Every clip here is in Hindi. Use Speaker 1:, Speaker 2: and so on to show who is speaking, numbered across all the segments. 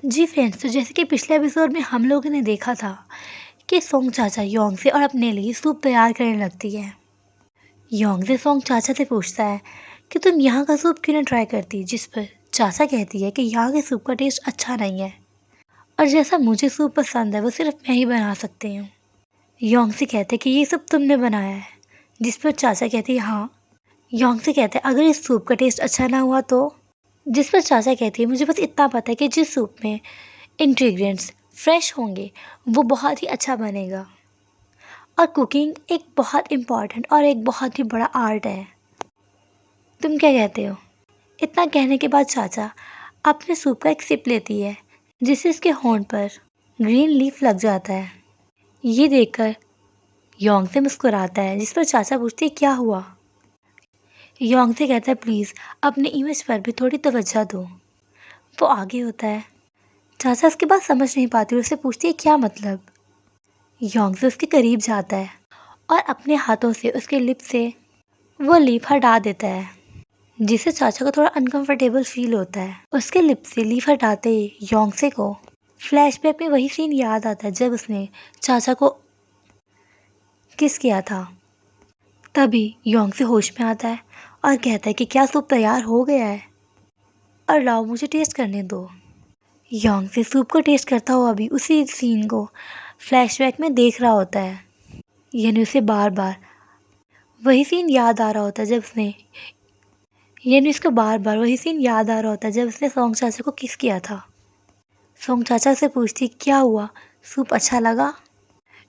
Speaker 1: जी फ्रेंड्स, तो जैसे कि पिछले एपिसोड में हम लोगों ने देखा था कि सोंग चाचा योंग से और अपने लिए सूप तैयार करने लगती है। योंग से सोंग चाचा से पूछता है कि तुम यहाँ का सूप क्यों ना ट्राई करती, जिस पर चाचा कहती है कि यहाँ के सूप का टेस्ट अच्छा नहीं है और जैसा मुझे सूप पसंद है वो सिर्फ मैं ही बना सकती हूँ। योंग से कहते कि ये सब तुमने बनाया है, जिस पर चाचा कहती है हाँ। योंग से कहते हैं अगर इस सूप का टेस्ट अच्छा ना हुआ तो, जिस पर चाचा कहती है मुझे बस इतना पता है कि जिस सूप में इंग्रेडिएंट्स फ्रेश होंगे वो बहुत ही अच्छा बनेगा। और कुकिंग एक बहुत इम्पॉर्टेंट और एक बहुत ही बड़ा आर्ट है। तुम क्या कहते हो? इतना कहने के बाद चाचा अपने सूप का एक सिप लेती है, जिससे उसके होंठ पर ग्रीन लीफ लग जाता है। ये देखकर योंग से मुस्कुराता है, जिस पर चाचा पूछती है क्या हुआ। योंग से कहता है प्लीज़ अपने इमेज पर भी थोड़ी तवज्जो दो। वो आगे होता है। चाचा उसकी बात समझ नहीं पाती और उससे पूछती है क्या मतलब। योंग से उसके करीब जाता है और अपने हाथों से उसके लिप से वो लीफ हटा देता है, जिससे चाचा को थोड़ा अनकंफर्टेबल फील होता है। उसके लिप से लीफ हटाते ही योंगसे को फ्लैशबैक में वही सीन याद आता है जब उसने चाचा को किस किया था। तभी योंगसे होश में आता है और कहता है कि क्या सूप तैयार हो गया है और लाओ मुझे टेस्ट करने दो। योंगसे सूप को टेस्ट करता हुआ भी उसी सीन को फ्लैशबैक में देख रहा होता है, यानी उसे बार बार वही सीन याद आ रहा होता है जब उसने सोंग चाचा को किस किया था। सोंग चाचा से पूछती क्या हुआ, सूप अच्छा लगा।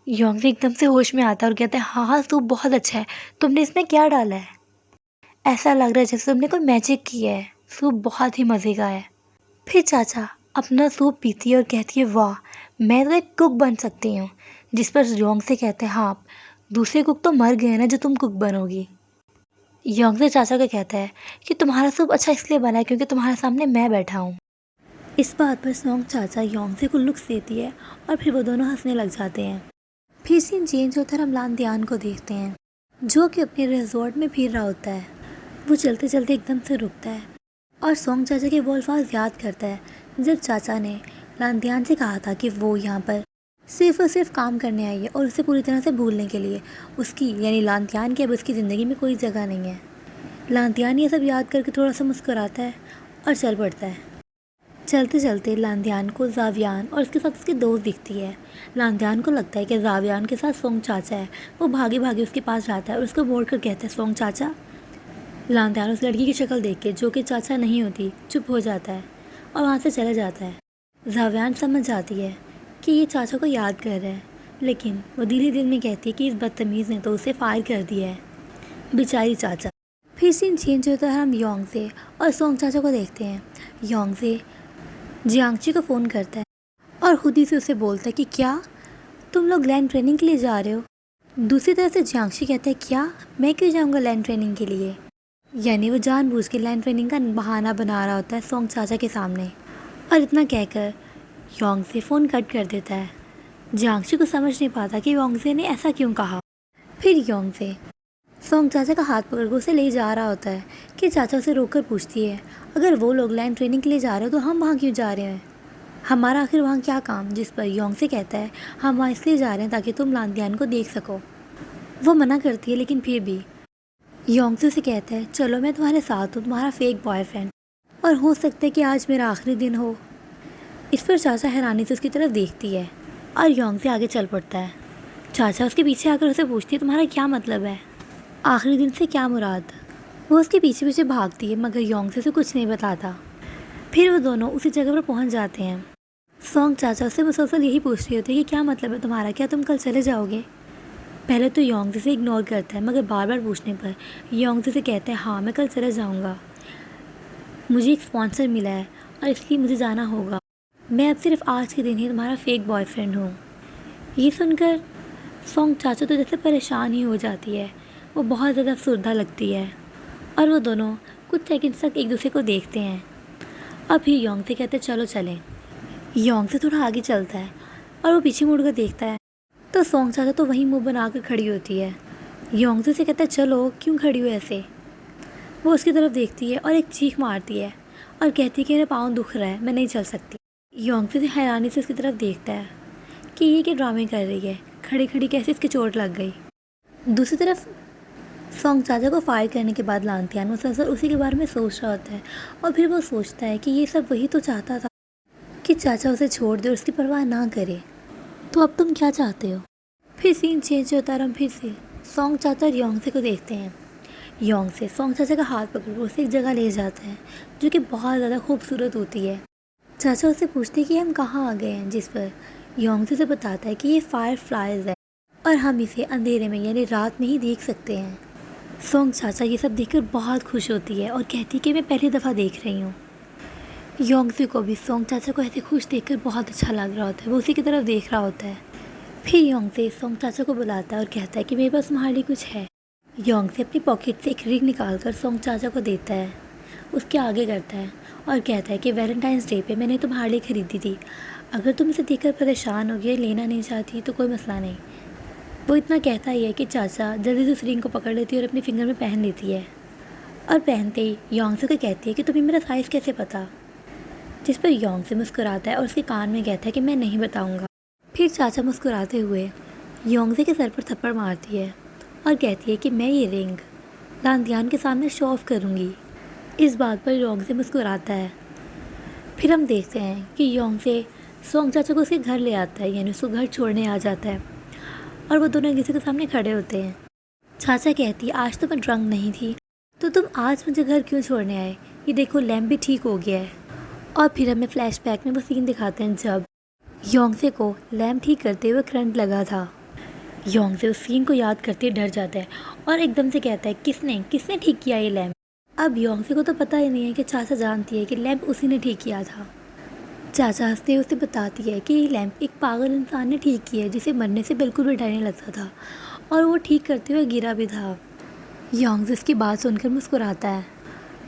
Speaker 1: योंगसे एकदम से होश में आता है और कहता है हाँ हाँ सूप बहुत अच्छा है, तुमने इसमें क्या डाला है। ऐसा लग रहा है जैसे तुमने कोई मैजिक किया है, सूप बहुत ही मज़े का है। फिर चाचा अपना सूप पीती है और कहती है वाह मैं तो एक कुक बन सकती हूँ, जिस पर योंगसे कहते हैं हाँ दूसरे कुक तो मर गए ना जो तुम कुक बनोगी। योंगसे चाचा को कहता है कि तुम्हारा सूप अच्छा इसलिए बना है क्योंकि तुम्हारे सामने मैं बैठा हूँ। इस बात पर सोंग चाचा योंगसे को लुक्स देती है और फिर वो दोनों हंसने लग जाते हैं। फिर सीन चेंज होकर हम लानदियान को देखते हैं, जो कि अपने रिजॉर्ट में फिर रहा होता है। वो चलते चलते एकदम से रुकता है और सोंग चाचा के वो अल्फाज याद करता है जब चाचा ने लानदियान से कहा था कि वो यहाँ पर सिर्फ और सिर्फ काम करने आई है और उसे पूरी तरह से भूलने के लिए उसकी यानी लानदियान की अब उसकी ज़िंदगी में कोई जगह नहीं है। लानदियान ये सब याद करके थोड़ा सा मुस्कुराता है और चल पड़ता है। चलते चलते लानदियान को जावियान और उसके साथ उसकी दोस्त दिखती है। लानदियान को लगता है कि जावियान के साथ सोंग चाचा है। वो भागे भागे उसके पास जाता है और उसको बोल कर कहता है सोंग चाचा। लानदियान उस लड़की की शक्ल देख के, जो कि चाचा नहीं होती, चुप हो जाता है और वहाँ से चला जाता है। जावियान समझ जाती है कि ये चाचा को याद कर रहा है, लेकिन वो दिल ही दिल में कहती है कि इस बदतमीज़ ने तो उसे फायर कर दिया है, बेचारी चाचा। फिर सीन चेंज होता है, हम योंगसे और सोंग चाचा को देखते हैं। योंगसे जियांगची को फ़ोन करता है और खुद ही से उसे बोलता है कि क्या तुम लोग लैंड ट्रेनिंग के लिए जा रहे हो। दूसरी तरफ से जियांगची कहता है क्या मैं क्यों जाऊँगा लैंड ट्रेनिंग के लिए। यानी वो जानबूझ के लैंड ट्रेनिंग का बहाना बना रहा होता है सोंग चाचा के सामने। और इतना कहकर योंगसे फ़ोन कट कर देता है। जियांगची को समझ नहीं पाता कि योंगसे ने ऐसा क्यों कहा। फिर योंगसे सोंग चाचा का हाथ पकड़ कर उसे ले जा रहा होता है कि चाचा उसे रोककर पूछती है अगर वो लोग लैंड ट्रेनिंग के लिए जा रहे हो तो हम वहाँ क्यों जा रहे हैं, हमारा आखिर वहाँ क्या काम। जिस पर योंगसे कहता है हम वहाँ इसलिए जा रहे हैं ताकि तुम लानदियान को देख सको। वो मना करती है लेकिन फिर भी योंगसे उसे कहता है चलो मैं तुम्हारे साथ हूँ, तुम्हारा फेक बॉयफ्रेंड, और हो सकता है कि आज मेरा आखिरी दिन हो। इस पर चाचा हैरानी से उसकी तरफ देखती है और योंगसे आगे चल पड़ता है। चाचा उसके पीछे आकर उसे पूछती है तुम्हारा क्या मतलब है, आखिरी दिन से क्या मुराद। वो उसके पीछे पीछे भागती है मगर योंगसे से कुछ नहीं बताता। फिर वो दोनों उसी जगह पर पहुंच जाते हैं। सोंग चाचा उससे मुसलसल यही पूछ रही होती है कि क्या मतलब है तुम्हारा, क्या तुम कल चले जाओगे। पहले तो योंगसे से इग्नोर करता है मगर बार बार पूछने पर योंगसे से कहता है हाँ मैं कल चले जाऊँगा, मुझे एक स्पॉन्सर मिला है और इसलिए मुझे जाना होगा, मैं अब सिर्फ आज के दिन ही तुम्हारा फेक बॉयफ्रेंड हूँ। ये सुनकर सोंग चाचा तो जैसे परेशान ही हो जाती है, वो बहुत ज़्यादा अफसरदा लगती है और वो दोनों कुछ सेकंड्स तक एक दूसरे को देखते हैं। अब फिर योंगसे कहते चलो चलें। योंगसे थोड़ा आगे चलता है और वो पीछे मुड़कर देखता है तो सोंग चाचा तो वहीं मुंह बनाकर खड़ी होती है। योंगसे से कहता है चलो क्यों खड़ी हो ऐसे। वो उसकी तरफ देखती है और एक चीख मारती है और कहती है कि मेरा पाँव दुख रहा है, मैं नहीं चल सकती। योंगसे से हैरानी से उसकी तरफ देखता है कि ये क्या ड्रामे कर रही है, खड़ी खड़ी कैसे इसकी चोट लग गई। दूसरी तरफ सोंग चाचा को फायर करने के बाद लांतियान मुसलसल उसी के बारे में सोच रहा होता है और फिर वो सोचता है कि ये सब वही तो चाहता था कि चाचा उसे छोड़ दे और उसकी परवाह ना करे। तो अब तुम क्या चाहते हो? फिर सीन चेंज होता है और हम फिर से सोंग चाचा और योंगसे को देखते हैं। योंगसे सोंग चाचा का हाथ पकड़ उसे एक जगह ले जाता है जो कि बहुत ज़्यादा खूबसूरत होती है। चाचा उससे पूछते हैं कि हम कहाँ आ गए हैं, जिस पर योंगसे उसे बताता है कि ये फायर फ्लाइज है और हम इसे अंधेरे में यानी रात में ही देख सकते हैं। सोंग चाचा ये सब देखकर बहुत खुश होती है और कहती है कि मैं पहली दफ़ा देख रही हूँ। योंगसे को भी सोंग चाचा को ऐसे खुश देखकर बहुत अच्छा लग रहा होता है, वो उसी की तरफ देख रहा होता है। फिर योंगसे सोंग चाचा को बुलाता है और कहता है कि मेरे पास तुम्हारे लिए कुछ है। योंगसे अपनी पॉकेट से एक रिंग निकाल कर सोंग चाचा को देता है, उसके आगे करता है और कहता है कि वैलेंटाइंस डे पे मैंने तुम्हारे लिए ख़रीदी थी, अगर तुम इसे देखकर परेशान हो गया लेना नहीं चाहती तो कोई मसला नहीं। वो इतना कहता ही है कि चाचा जल्दी से उस रिंग को पकड़ लेती है और अपने फिंगर में पहन लेती है और पहनते ही योंगसे को कहती है कि तुम्हें मेरा साइज़ कैसे पता, जिस पर योंगसे मुस्कुराता है और उसके कान में कहता है कि मैं नहीं बताऊँगा। फिर चाचा मुस्कुराते हुए योंगसे के सर पर थप्पड़ मारती है और कहती है कि मैं ये रिंग लांतियान के सामने शो ऑफ करूँगी। इस बात पर योंगसे मुस्कुराता है। फिर हम देखते हैं कि योंगसे सोंग चाचा को उसके घर ले आता है, यानी उसको घर छोड़ने आ जाता है और वो दोनों एक दूसरे के सामने खड़े होते हैं। चाचा कहती है आज तो मैं ड्रंक नहीं थी, तो तुम आज मुझे घर क्यों छोड़ने आए? ये देखो लैम्प भी ठीक हो गया है। और फिर हमें फ्लैशबैक में वो सीन दिखाते हैं जब योंगसे को लैम्प ठीक करते हुए करंट लगा था। योंगसे उस सीन को याद करते डर जाता है और एकदम से कहता है किसने किसने ठीक किया ये लैम्प? अब योंगसे को तो पता ही नहीं है कि चाचा जानती है कि लैम्प उसी ने ठीक किया था। चाचा हंसते हुए उसे बताती है कि ये लैम्प एक पागल इंसान ने ठीक किया है जिसे मरने से बिल्कुल भी डर नहीं लगता था और वो ठीक करते हुए गिरा भी था। योंगसे इसकी बात सुनकर मुस्कुराता है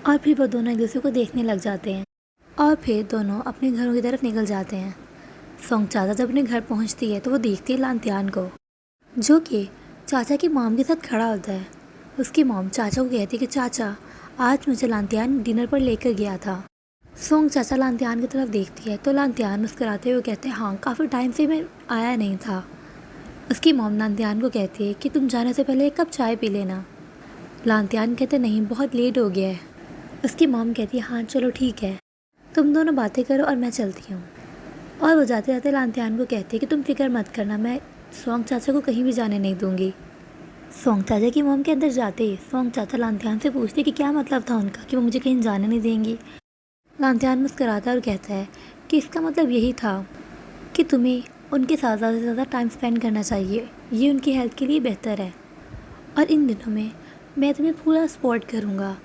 Speaker 1: और फिर वो दोनों एक दूसरे को देखने लग जाते हैं और फिर दोनों अपने घरों की तरफ निकल जाते हैं। सोंग चाचा जब अपने घर पहुंचती है तो वो देखती है लांतियान को, जो कि चाचा की मॉम के साथ खड़ा होता है। उसकी मॉम चाचा को कहती है कि चाचा आज मुझे लांतियान डिनर पर लेकर गया था। सोंग चाचा लांतियान की तरफ देखती है तो लांतियान मुस्कुराते हुए कहते हैं हाँ काफ़ी टाइम से मैं आया नहीं था। उसकी मॉम लांतियान को कहती है कि तुम जाने से पहले एक कप चाय पी लेना। लांतियान कहते नहीं बहुत लेट हो गया है। उसकी मॉम कहती है हाँ चलो ठीक है, तुम दोनों बातें करो और मैं चलती हूँ। और वो जाते जाते लांतियान को कहती है कि तुम फिक्र मत करना, मैं सोंग चाचा को कहीं भी जाने नहीं दूँगी। सोंग चाचा की मॉम के अंदर जाते ही सोंग चाचा लांतियान से पूछते कि क्या मतलब था उनका कि वो मुझे कहीं जाने नहीं देंगी। लांतियान मुस्कुराता और कहता है कि इसका मतलब यही था कि तुम्हें उनके साथ ज़्यादा से ज़्यादा टाइम स्पेंड करना चाहिए, ये उनकी हेल्थ के लिए बेहतर है और इन दिनों में मैं तुम्हें पूरा सपोर्ट करूँगा,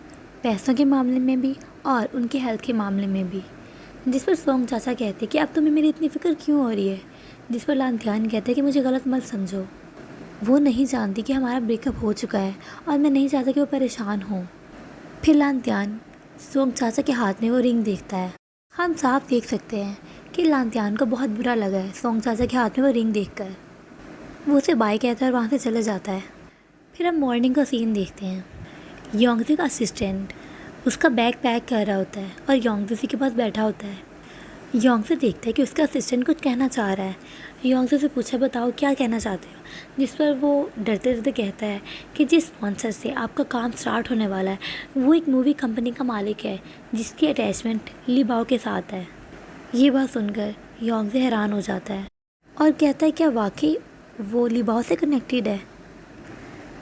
Speaker 1: पैसों के मामले में भी और उनके हेल्थ के मामले में भी। जिस पर सोंग चाचा कहते कि अब तुम्हें मेरी इतनी फ़िक्र क्यों हो रही है? जिस पर लांतियान कहते हैं कि मुझे गलत मत समझो, वो नहीं जानती कि हमारा ब्रेकअप हो चुका है और मैं नहीं चाहता कि वो परेशान हो। फिर लांतियान सोंग चाचा के हाथ में वो रिंग देखता है। हम साफ देख सकते हैं कि लांतियान को बहुत बुरा लगा है सोंग चाचा के हाथ में वो रिंग देखकर। वो उसे बाय कहता है और वहाँ से चले जाता है। फिर हम मॉर्निंग का सीन देखते हैं। योंगसे का असिस्टेंट उसका बैग पैक कर रहा होता है और योंगसे उसी के पास बैठा होता है। योंगसे देखता है कि उसका असिस्टेंट कुछ कहना चाह रहा है। योंगसे से पूछा बताओ क्या कहना चाहते हो? जिस पर वो डरते डरते कहता है कि जिस स्पॉन्सर से आपका काम स्टार्ट होने वाला है वो एक मूवी कंपनी का मालिक है जिसकी अटैचमेंट ली बाओ के साथ है। ये बात सुनकर योंगसे हैरान हो जाता है और कहता है क्या वाकई वो ली बाओ से कनेक्टेड है?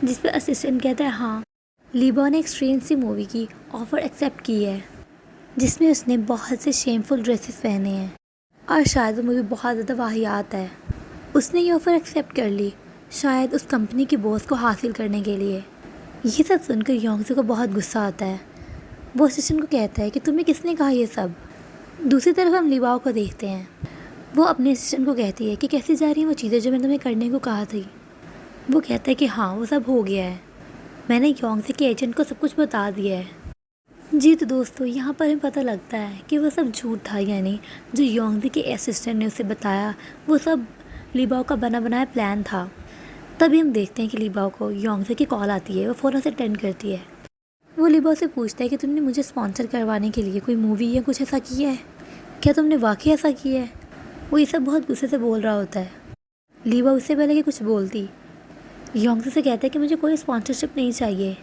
Speaker 1: जिस पर असिस्टेंट कहता है हाँ, ली बाओ ने एक स्ट्रेंज सी मूवी की ऑफ़र एक्सेप्ट की है जिसमें उसने बहुत से शेमफुल ड्रेसेस पहने हैं और शायद वो मूवी बहुत ज़्यादा वाहियात है। उसने ये ऑफ़र एक्सेप्ट कर ली शायद उस कंपनी की बॉस को हासिल करने के लिए। ये सब सुनकर योंगसे को बहुत गुस्सा आता है। वो असिस्टेंट को कहता है कि तुम्हें किसने कहा ये सब? दूसरी तरफ हम ली बाओ को देखते हैं। वो अपने असिस्टेंट को कहती है कि कैसी जा रही हैं वो चीज़ें जो मैंने तुम्हें करने को कहा थी। वो कहता है कि हाँ वो सब हो गया है, मैंने योंगसे के एजेंट को सब कुछ बता दिया है। जी तो दोस्तों यहाँ पर हमें पता लगता है कि वो सब झूठ था, यानी जो योंगसे के असिस्टेंट ने उसे बताया वो सब ली बाओ का बना बनाया प्लान था। तभी हम देखते हैं कि ली बाओ को योंगसे की कॉल आती है। वो फ़ौरन से अटेंड करती है। वो ली बाओ से पूछता है कि तुमने मुझे स्पॉन्सर करवाने के लिए कोई मूवी या कुछ ऐसा किया है? क्या तुमने वाकई ऐसा किया है? वो ये सब बहुत गुस्से से बोल रहा होता है। लीबा उससे पहले कि कुछ बोलती योंगसे से कहता है कि मुझे कोई स्पॉन्सरशिप नहीं चाहिए,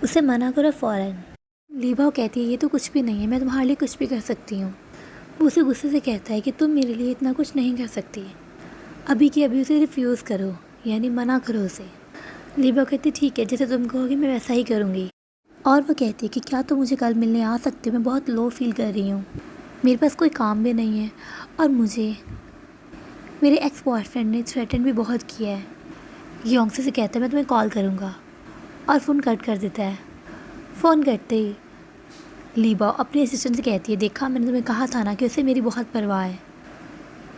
Speaker 1: उसे मना करो फ़ौरन। लीबा कहती है ये तो कुछ भी नहीं है, मैं तुम्हारे लिए कुछ भी कर सकती हूँ। वो उसे गुस्से से कहता है कि तुम मेरे लिए इतना कुछ नहीं कर सकती, अभी की अभी उसे रिफ्यूज़ करो, यानी मना करो उसे। लीबा कहती ठीक है, जैसे तुम कहोगी मैं वैसा ही करूँगी। और वो कहती है कि क्या तुम मुझे कल मिलने आ सकते हो, मैं बहुत लो फील कर रही हूँ, मेरे पास कोई काम भी नहीं है और मुझे मेरे एक्स बॉयफ्रेंड ने थ्रेटन भी बहुत किया है। योंगसे से कहता है मैं तुम्हें कॉल करूँगा और फ़ोन कट कर देता है। फ़ोन कटते ही लीबा अपने असिस्टेंट से कहती है देखा, मैंने तुम्हें कहा था ना कि उसे मेरी बहुत परवाह है।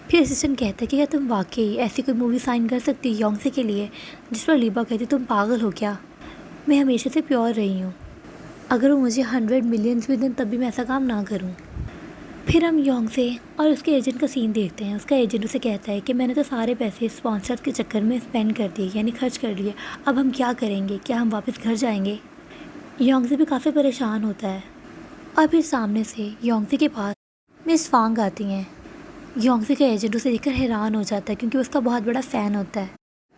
Speaker 1: फिर असिस्टेंट कहता है कि क्या तुम वाकई ऐसी कोई मूवी साइन कर सकती है योंगसे के लिए? जिस पर लीबा कहती तुम पागल हो क्या, मैं हमेशा से प्योर रही हूँ, अगर वो मुझे 100 मिलियंस भी दें तब भी मैं ऐसा काम ना करूँ। फिर हम योंगसे और उसके एजेंट का सीन देखते हैं। उसका एजेंट उसे कहता है कि मैंने तो सारे पैसे स्पॉन्सर के चक्कर में स्पेंड कर दिए, यानी खर्च कर लिए, अब हम क्या करेंगे, क्या हम वापस घर जाएंगे? योंगसे भी काफ़ी परेशान होता है। और फिर सामने से योंगसे के पास मिस फांग आती हैं। योंगसे का एजेंट उसे देखकर हैरान हो जाता है क्योंकि उसका बहुत बड़ा फ़ैन होता है।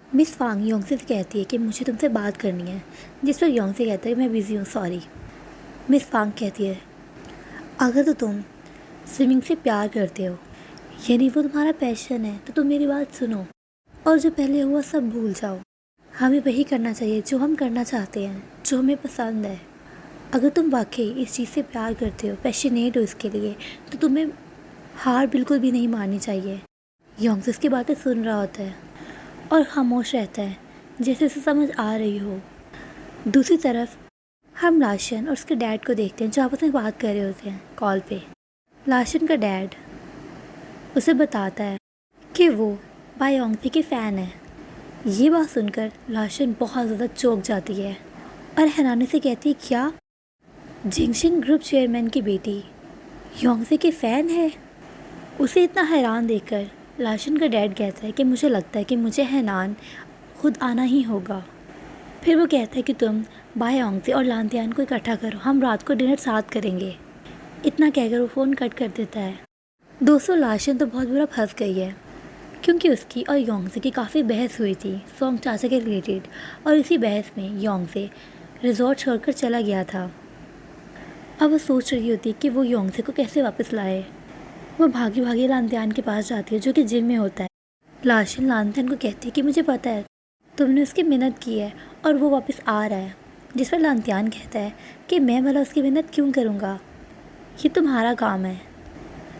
Speaker 1: मिस फांग योंगसे से कहती है कि मुझे तुमसे बात करनी है, जिस पर योंगसे कहता है मैं बिज़ी हूँ, सॉरी। मिस फांग कहती है अगर तो तुम स्विमिंग से प्यार करते हो, यानी वो तुम्हारा पैशन है, तो तुम मेरी बात सुनो और जो पहले हुआ सब भूल जाओ। हमें वही करना चाहिए जो हम करना चाहते हैं, जो हमें पसंद है। अगर तुम वाकई इस चीज़ से प्यार करते हो, पैशनेट हो इसके लिए, तो तुम्हें हार बिल्कुल भी नहीं माननी चाहिए। योंगसे इसकी बातें सुन रहा होता है और खामोश रहता है, जैसे उसे समझ आ रही हो। दूसरी तरफ हम लाशन और उसके डैड को देखते हैं जो आपस में बात कर रहे होते हैं कॉल पे। लाशन का डैड उसे बताता है कि वो बायोंगसे के फ़ैन है। ये बात सुनकर लाशन बहुत ज़्यादा चौंक जाती है और हैरानी से कहती है क्या, जिंगशिन ग्रुप चेयरमैन की बेटी योंगसे के फ़ैन है? उसे इतना हैरान देखकर लाशन का डैड कहता है कि मुझे लगता है कि मुझे हैनान खुद आना ही होगा। फिर वो कहता है कि तुम बायोंगसे और लांतियान को इकट्ठा करो, हम रात को डिनर साथ करेंगे। इतना कहकर वो फ़ोन कट कर देता है। दोस्तों लाशन तो बहुत बुरा फंस गई है क्योंकि उसकी और योंगसे की काफ़ी बहस हुई थी सोंग चाचा के रिलेटेड, और इसी बहस में योंगसे रिजॉर्ट छोड़कर चला गया था। अब वो सोच रही होती कि वो योंगसे को कैसे वापस लाए। वो भागी भागी लांतियान के पास जाती है जो कि जिम में होता है। लाशन लांतियान को कहती है कि मुझे पता है तुमने उसकी मिन्नत की है और वो वापस आ रहा है, जिस पर लांतियान कहता है कि मैं भला उसकी मिन्नत क्यों करूँगा, ये तुम्हारा काम है।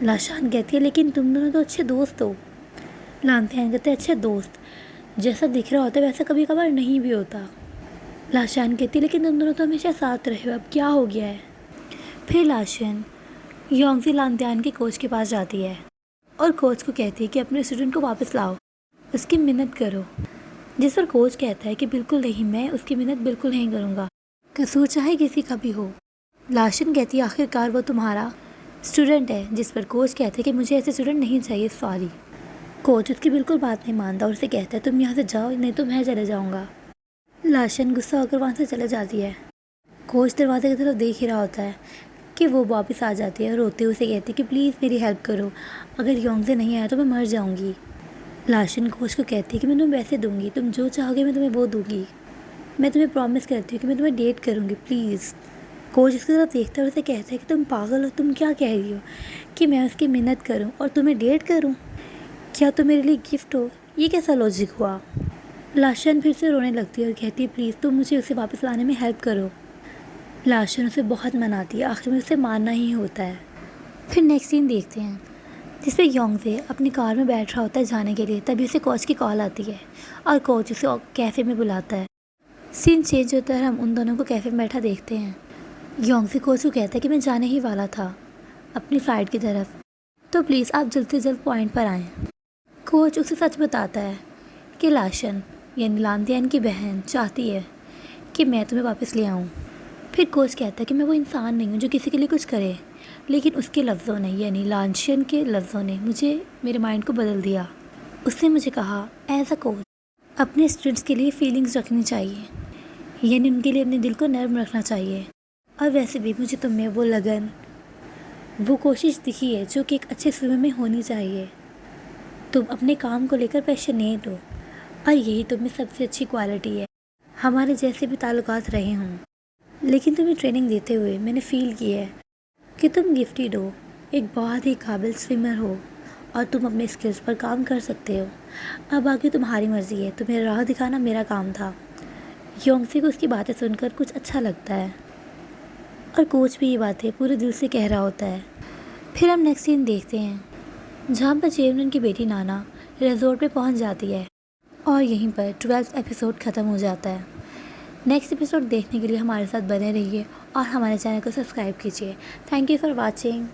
Speaker 1: लाशान कहती है लेकिन तुम दोनों तो अच्छे दोस्त हो। लांतियान कहते हैं अच्छे दोस्त जैसा दिख रहा होता है वैसा कभी कभार नहीं भी होता। लाशान कहती है लेकिन तुम दोनों तो हमेशा साथ रहे हो, अब क्या हो गया है? फिर लाशन योंगसे लांतियान के कोच के पास जाती है और कोच को कहती है कि अपने स्टूडेंट को वापस लाओ, उसकी मिन्नत करो। जिस पर कोच कहता है कि बिल्कुल नहीं, मैं उसकी मिन्नत बिल्कुल नहीं करूँगा, कसूर चाहे किसी का भी हो। लाशन कहती है आखिरकार वो तुम्हारा स्टूडेंट है, जिस पर कोच कहता है कि मुझे ऐसे स्टूडेंट नहीं चाहिए, सॉरी। कोच उसकी बिल्कुल बात नहीं मानता और उसे कहता है तुम यहाँ से जाओ नहीं तो मैं चले जाऊँगा। लाशन गुस्सा होकर वहाँ से चले जाती है। कोच दरवाजे की तरफ देख ही रहा होता है कि वो वापस आ जाती है और रोते हुए उसे कहती है कि प्लीज़ मेरी हेल्प करो, अगर योंगसे नहीं आया तो मैं मर जाऊँगी। लाशन कोच को कहती है कि मैं तुम्हें पैसे दूँगी, तुम जो चाहोगे मैं तुम्हें वो दूँगी, मैं तुम्हें प्रॉमिस करती हूँ कि मैं तुम्हें डेट करूँगी, प्लीज़। कोच उसकी तरफ देखता है और उसे कहता है कि तुम पागल हो, तुम क्या कह रही हो कि मैं उसकी मिन्नत करूं और तुम्हें डेट करूं? क्या तुम मेरे लिए गिफ्ट हो? ये कैसा लॉजिक हुआ? लाशन फिर से रोने लगती है और कहती है प्लीज़ तुम मुझे उसे वापस लाने में हेल्प करो। लाशन उसे बहुत मनाती है, आखिर में उसे मानना ही होता है। फिर नेक्स्ट सीन देखते हैं जिसमें योंगसे अपनी कार में बैठ रहा होता है जाने के लिए, तभी उसे कोच की कॉल आती है और कोच उसे कैफ़े में बुलाता है। सीन चेंज होता है, हम उन दोनों को कैफ़े में बैठा देखते हैं। योंगसे कोच को कहता है कि मैं जाने ही वाला था अपनी फ़्लाइट की तरफ, तो प्लीज़ आप जल्द से जल्द पॉइंट पर आएँ। कोच उसे सच बताता है कि लाशन यानी लांतियान की बहन चाहती है कि मैं तुम्हें वापस ले आऊँ। फिर कोच कहता है कि मैं वो इंसान नहीं हूँ जो किसी के लिए कुछ करे, लेकिन उसके लफ्ज़ों ने यानी लाशन के लफ्ज़ों ने मुझे मेरे माइंड को बदल दिया। उसने मुझे कहा एज अ कोच अपने स्टूडेंट्स के लिए फीलिंग्स रखनी चाहिए, यानी उनके लिए अपने दिल को नर्म रखना चाहिए, और वैसे भी मुझे तुम में वो लगन वो कोशिश दिखी है जो कि एक अच्छे स्विमर में होनी चाहिए। तुम अपने काम को लेकर पैशनेट हो और यही तुम में सबसे अच्छी क्वालिटी है। हमारे जैसे भी ताल्लुकात रहे हों, लेकिन तुम्हें ट्रेनिंग देते हुए मैंने फ़ील किया है कि तुम गिफ्टेड हो, एक बहुत ही काबिल स्विमर हो और तुम अपने स्किल्स पर काम कर सकते हो। अब आगे तुम्हारी मर्ज़ी है, तुम्हें राह दिखाना मेरा काम था। योंगसी को उसकी बातें सुनकर कुछ अच्छा लगता है और कोच भी ये बातें पूरे दिल से कह रहा होता है। फिर हम नेक्स्ट सीन देखते हैं जहाँ पर चेयरमैन की बेटी नाना रिजॉर्ट पे पहुँच जाती है और यहीं पर 12th एपिसोड ख़त्म हो जाता है। नेक्स्ट एपिसोड देखने के लिए हमारे साथ बने रहिए और हमारे चैनल को सब्सक्राइब कीजिए। Thank you for watching.